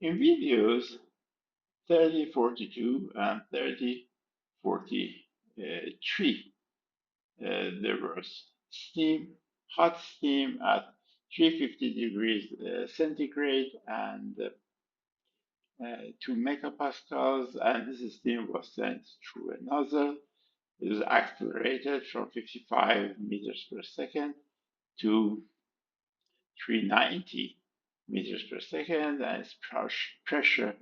In videos 3042 and 3043, there was hot steam at 350 degrees centigrade and 2 megapascals, and this steam was sent through a nozzle. It was accelerated from 55 meters per second to 390 meters per second, and its pressure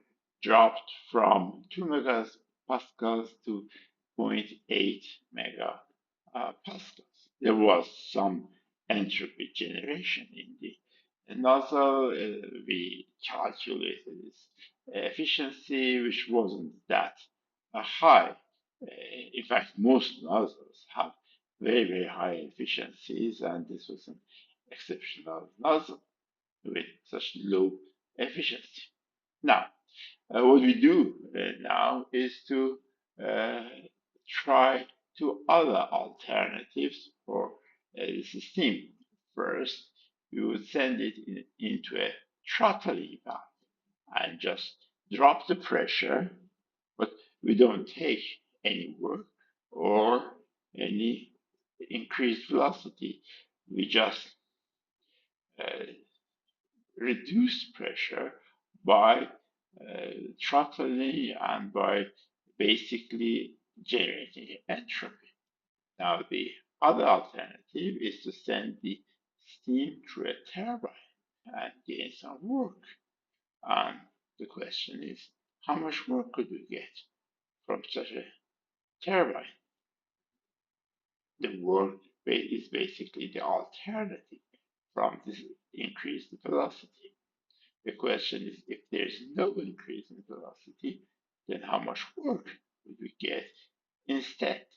dropped from 2 megapascals to zero point 0.8 megapascals. There was some entropy generation in the nozzle. We calculated its efficiency, which wasn't that high. In fact, most nozzles have very, very high efficiencies, and this was an exceptional nozzle with such low efficiency. Now, what we do now is to try two other alternatives for the system. First, we would send it into a throttling valve and just drop the pressure, but we don't take any work or any increased velocity. We just reduce pressure by throttling and by basically generating entropy. Now, the other alternative is to send the steam through a turbine and gain some work. And the question is, how much work could we get from such a turbine? The work is basically the alternative from this increased velocity. The question is, if there's no increase in velocity, then how much work would we get instead?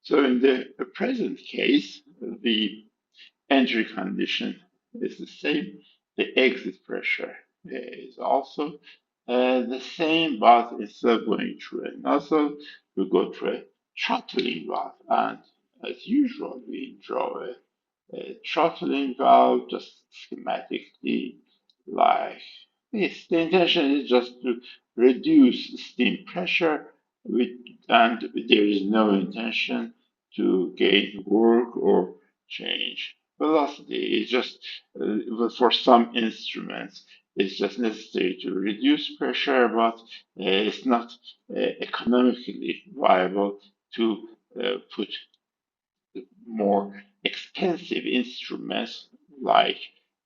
So in the present case, the entry condition is the same. The exit pressure is also the same, but instead of going through a nozzle, we go through a throttling valve. And as usual, we draw a throttling valve just schematically like this. The intention is just to reduce steam pressure and there is no intention to gain work or change velocity. It's just for some instruments, it's just necessary to reduce pressure, but it's not economically viable to put more expensive instruments like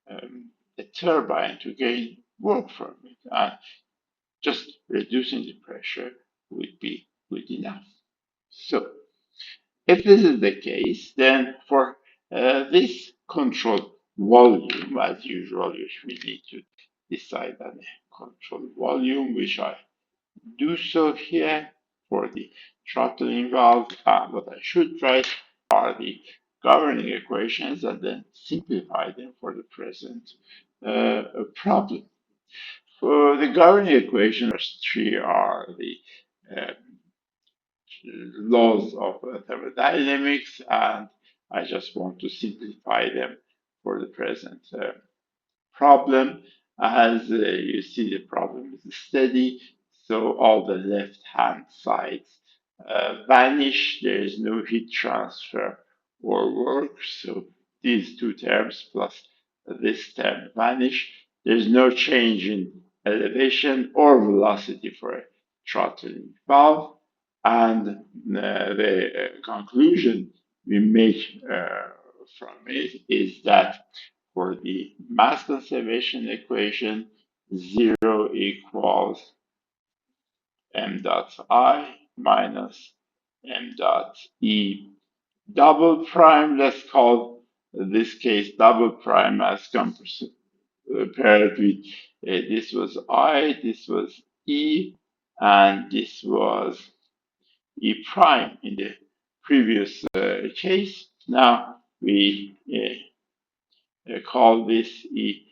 a turbine to gain work from it. And just reducing the pressure would be good enough. So, if this is the case, then for this control volume, as usual, we need to decide on a control volume, which I do so here for the throttling valve. What I should write are the governing equations and then simplify them for the present problem. For the governing equations, first three are the uh, laws of thermodynamics, and I just want to simplify them for the present problem. As you see, the problem is steady, so all the left-hand sides vanish. There is no heat transfer or work, so these two terms plus this term vanish. There's no change in elevation or velocity for a throttling valve, and the conclusion we make from it is that for the mass conservation equation, 0 equals m dot I minus m dot E double prime. Let's call this case double prime as compared with this was I, this was E, and this was E prime in the previous case. Now we call this E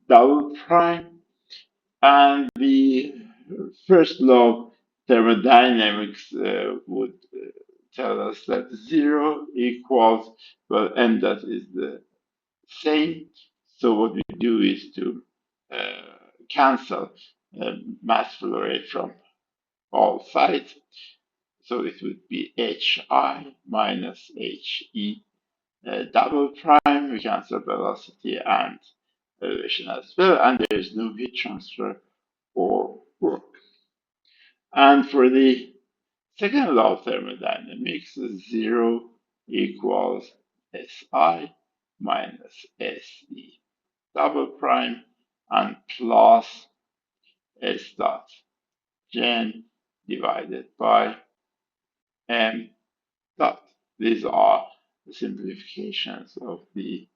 double prime, and the first law of thermodynamics would tell us that 0 equals, well, m dot is the same. So what we do is to cancel mass flow rate from all sides. So it would be HI minus HE double prime. We cancel velocity and elevation as well, and there is no heat transfer or work. And for the second law of thermodynamics, 0 equals SI minus SE double prime and plus S dot gen divided by M dot. These are the simplifications of the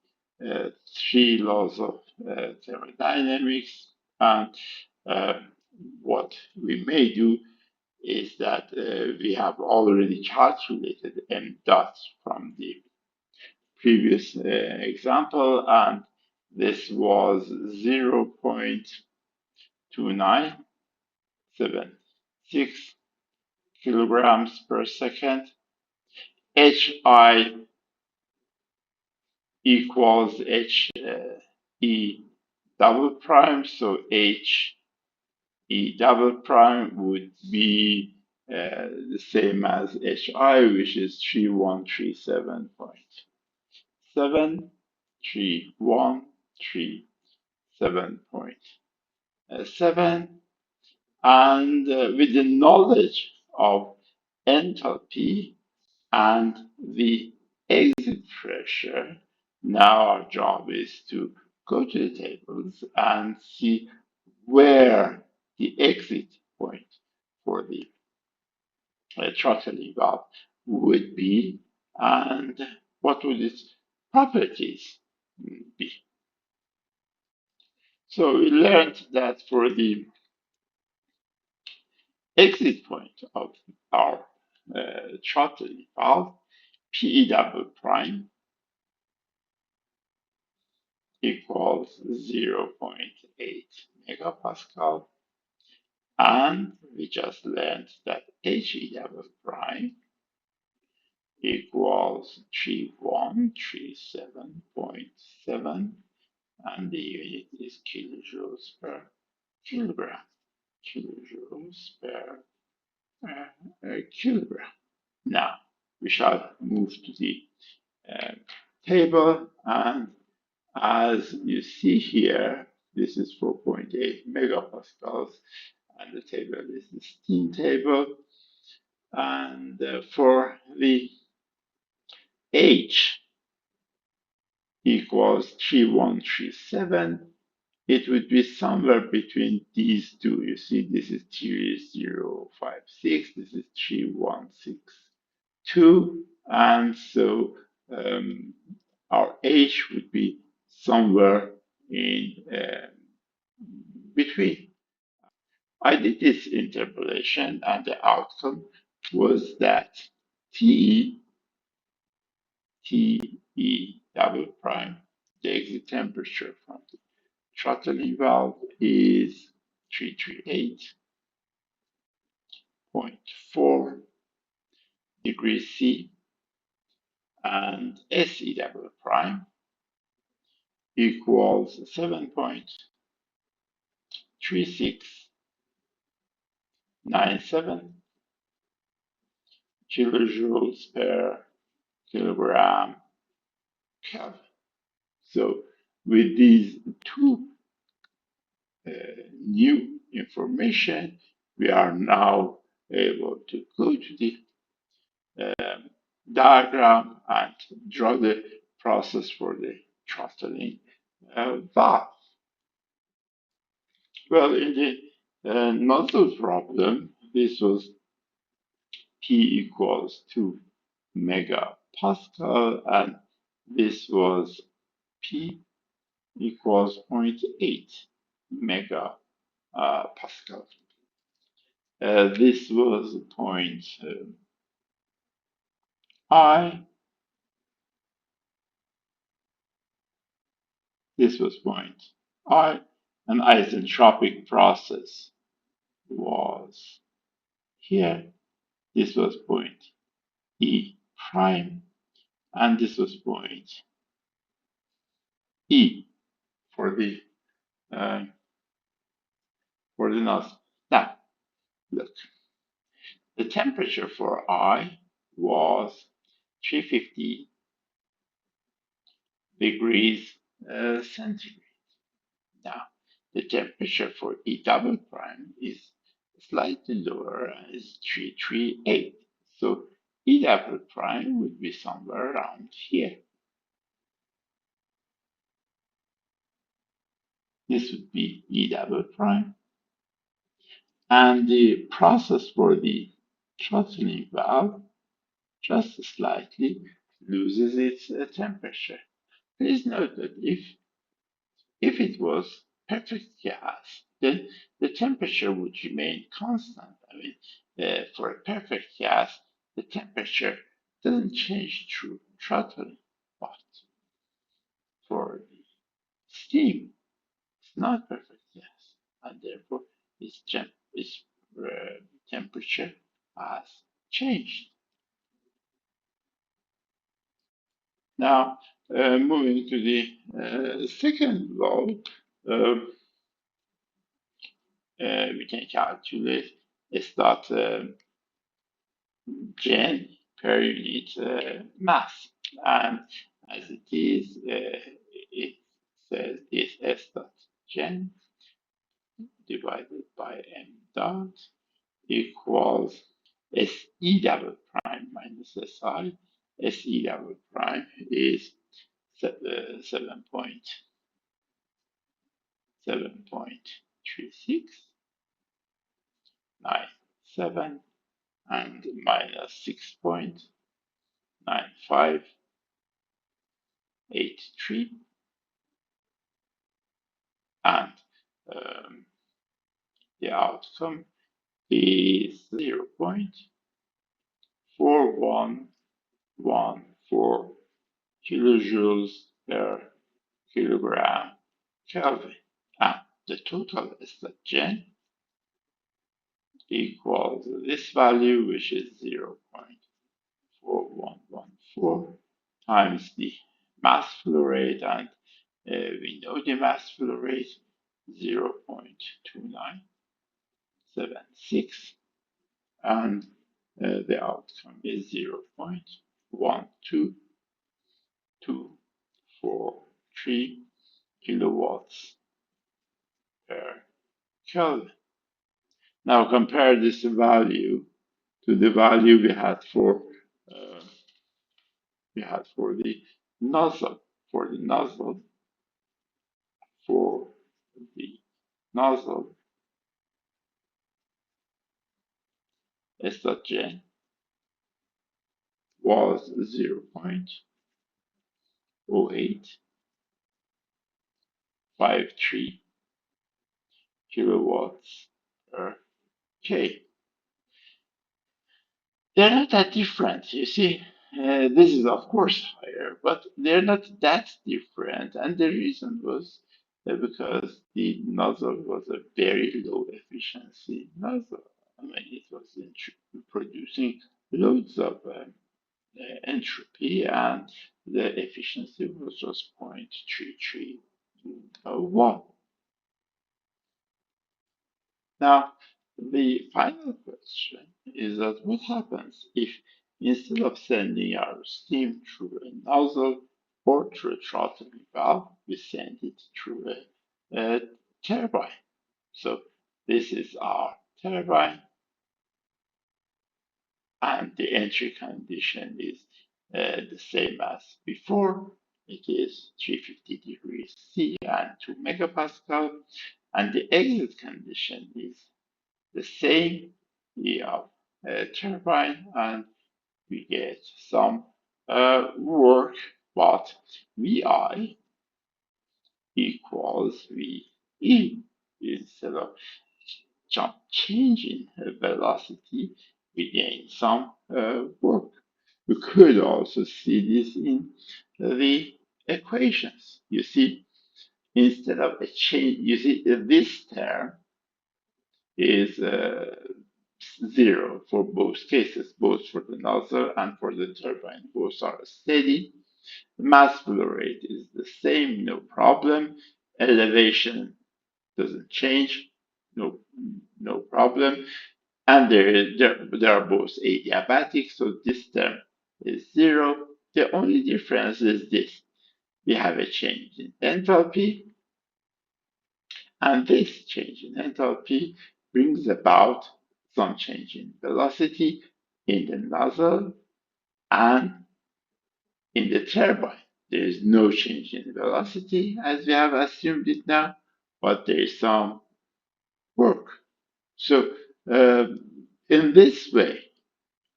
three laws of thermodynamics. And uh, what we may do is that we have already calculated M dot from the previous example, and this was 0.2976 kilograms per second. HI equals HE double prime, so HE double prime would be the same as HI, which is 3137.7, 3137.7, and with the knowledge of enthalpy and the exit pressure, now our job is to go to the tables and see where the exit point for the throttling valve would be and what would its properties be. So we learned that for the exit point of our throttling valve, PE double prime equals 0.8 megapascal, and we just learned that HE double prime equals 3137.7, and the unit is kilojoules per kilogram. Kilojoules per kilogram. Now, we shall move to the table, and as you see here, this is 4.8 megapascals, and the table is the steam table. And for the H equals 3137, it would be somewhere between these two. You see, this is 3056, this is 3162, and so our H would be somewhere in between. I did this interpolation, and the outcome was that TE double prime, the exit temperature from the throttling valve is 338.4 degrees C, and SE double prime equals 7.3697 kilojoules per kilogram Kelvin. So with these two new information, we are now able to go to the diagram and draw the process for the throttling valve. Well, in the nozzle problem, this was P equals 2 megapascal, and this was P equals 0.8 megapascal. This was point I. This was point I. An isentropic process was here. This was point E prime, and this was point E for the for the nozzle. Now, look, the temperature for I was 350 degrees centigrade. Now, the temperature for E double prime is slightly lower, is 338. So E double prime would be somewhere around here. This would be E double prime. And the process for the throttling valve just slightly loses its temperature. Please note that if it was perfect gas, then the temperature would remain constant. I mean, for a perfect gas, the temperature doesn't change through throttling, but for the steam, it's not perfect gas, and therefore its temperature has changed. Now, moving to the second law, uh, we can calculate is that gen per unit mass. And as it is, it says this S dot gen divided by M dot equals SE double prime minus SI. SE double prime is 7.3697 and minus 6.9583, and um, the outcome is 0.4114 kilojoules per kilogram Kelvin. And the total is the gen equals this value, which is 0.4114 times the mass flow rate, and we know the mass flow rate 0.2976, and the outcome is 0.12243 kilowatts per Kelvin. Now compare this value to the value we had for the nozzle. For the nozzle, for the nozzle, S dot gen was 0.0853 kilowatts per K. They're not that different, you see. This is of course higher, but they're not that different, and the reason was because the nozzle was a very low efficiency nozzle. I mean, it was producing loads of entropy, and the efficiency was just 0.331. Now, the final question is that what happens if instead of sending our steam through a nozzle or through a throttling valve, we send it through a turbine? So this is our turbine, and the entry condition is the same as before. It is 350 degrees C and 2 megapascal, and the exit condition is the same. We have a turbine, and we get some work, but VI equals VE. Instead of changing velocity, we gain some work. We could also see this in the equations. You see, instead of a change, you see this term is 0 for both cases, both for the nozzle and for the turbine. Both are steady. The mass flow rate is the same, no problem. Elevation doesn't change. no problem. And they are both adiabatic, so this term is 0. The only difference is this. We have a change in enthalpy, and this change in enthalpy brings about some change in velocity in the nozzle and in the turbine. There is no change in velocity as we have assumed it now, but there is some work. So in this way,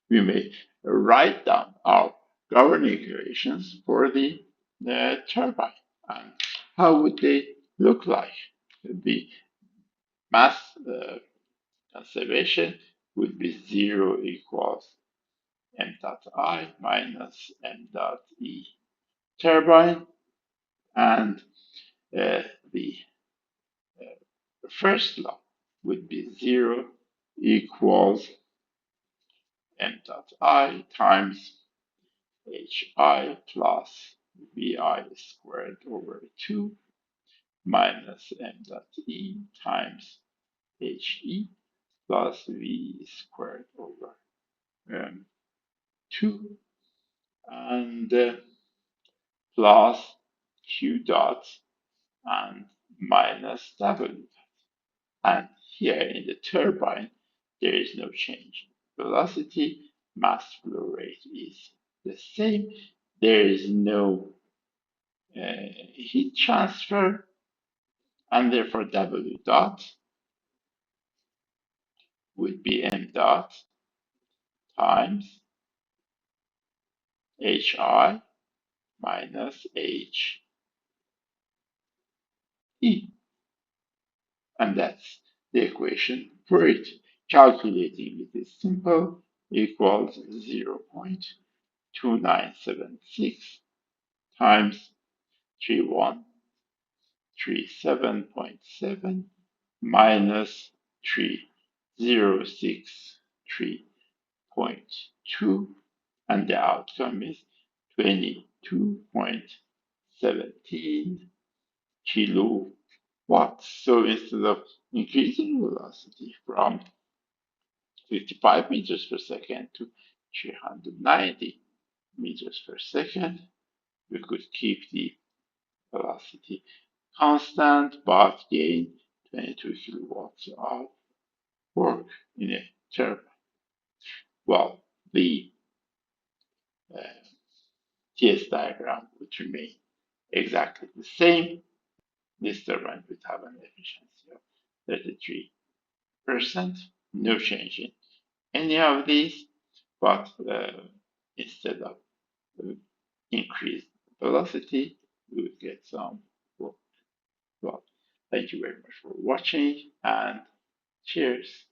we may write down our governing equations for the turbine. And how would they look like? The mass conservation would be 0 equals m dot I minus m dot E turbine, and the first law would be 0 equals m dot I times hi plus vi squared over 2 minus m dot E times he plus v squared over 2 and plus q dot and minus w. And here in the turbine, there is no change. Velocity, mass flow rate is the same. There is no heat transfer, and therefore W dot would be M dot times HI minus HE. And that's the equation for it. Calculating it is simple, equals 0.2976 times 3137.7 minus 3063.2, and the outcome is 22.17 kilowatts. So instead of increasing velocity from 55 meters per second to 390 meters per second, we could keep the velocity constant but gain 22 kilowatts of work in a turbine. Well, the TS diagram would remain exactly the same. This turbine would have an efficiency of 33%, no change in any of these, but instead of increased velocity, we would get some work. Well, thank you very much for watching, and cheers.